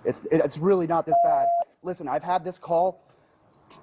It's really not this bad. Listen, I've had this call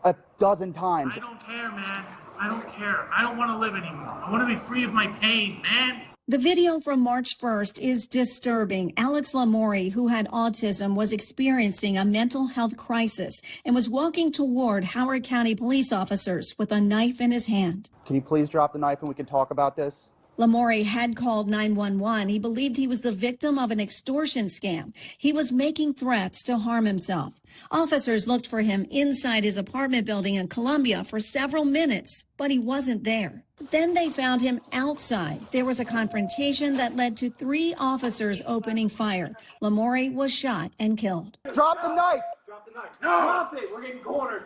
a dozen times. I don't care, man. I don't care. I don't want to live anymore. I want to be free of my pain, man. The video from March 1st is disturbing. Alex Lamori, who had autism, was experiencing a mental health crisis and was walking toward Howard County police officers with a knife in his hand. Can you please drop the knife and we can talk about this? Lamori had called 911. He believed he was the victim of an extortion scam. He was making threats to harm himself. Officers looked for him inside his apartment building in Columbia for several minutes, but he wasn't there. Then they found him outside. There was a confrontation that led to 3 officers opening fire. Lamori was shot and killed. Drop the knife! Drop the knife. No! Drop it! We're getting cornered.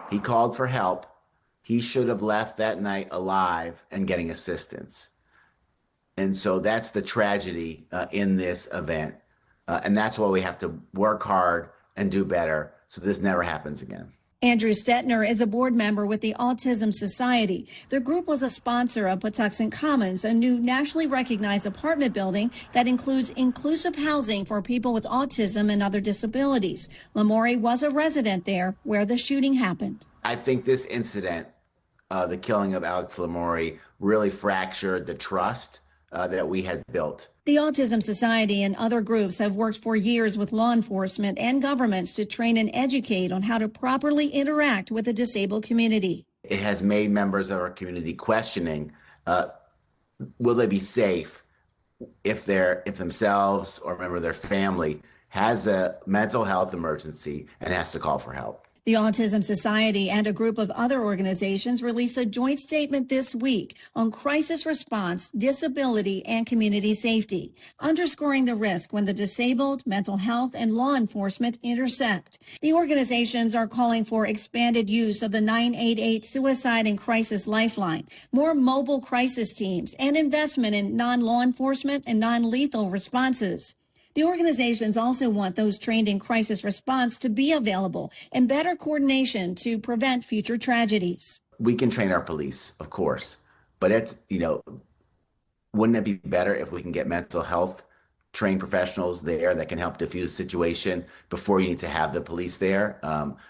He called for help. He should have left that night alive and getting assistance. And so that's the tragedy in this event. And that's why we have to work hard and do better so this never happens again. Andrew Stetner is a board member with the Autism Society. The group was a sponsor of Patuxent Commons, a new nationally recognized apartment building that includes inclusive housing for people with autism and other disabilities. Lamori was a resident there where the shooting happened. I think this incident, the killing of Alex Lamori, really fractured the trust that we had built. The Autism Society and other groups have worked for years with law enforcement and governments to train and educate on how to properly interact with the disabled community. It has made members of our community questioning, will they be safe if themselves or a member of their family has a mental health emergency and has to call for help. The Autism Society and a group of other organizations released a joint statement this week on crisis response, disability, and community safety, underscoring the risk when the disabled, mental health, and law enforcement intersect. The organizations are calling for expanded use of the 988 Suicide and Crisis Lifeline, more mobile crisis teams, and investment in non-law enforcement and non-lethal responses. The organizations also want those trained in crisis response to be available and better coordination to prevent future tragedies. We can train our police, of course, but wouldn't it be better if we can get mental health trained professionals there that can help diffuse the situation before you need to have the police there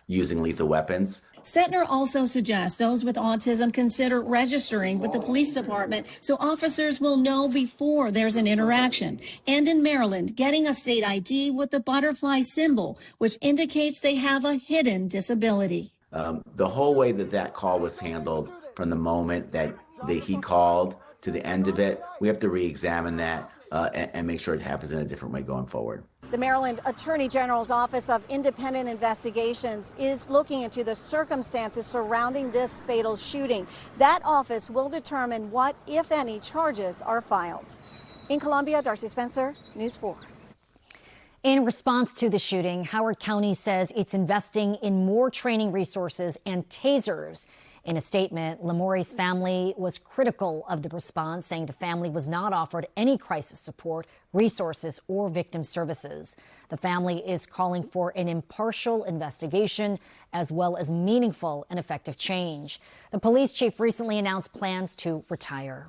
using lethal weapons? Stetner also suggests those with autism consider registering with the police department so officers will know before there's an interaction. And in Maryland, getting a state ID with the butterfly symbol, which indicates they have a hidden disability. The whole way that call was handled from the moment that he called to the end of it, we have to re-examine that and make sure it happens in a different way going forward. The Maryland Attorney General's Office of Independent Investigations is looking into the circumstances surrounding this fatal shooting. That office will determine what, if any, charges are filed. In Columbia, Darcy Spencer, News 4. In response to the shooting, Howard County says it's investing in more training resources and tasers. In a statement, Lamori's family was critical of the response, saying the family was not offered any crisis support, resources, or victim services. The family is calling for an impartial investigation as well as meaningful and effective change. The police chief recently announced plans to retire.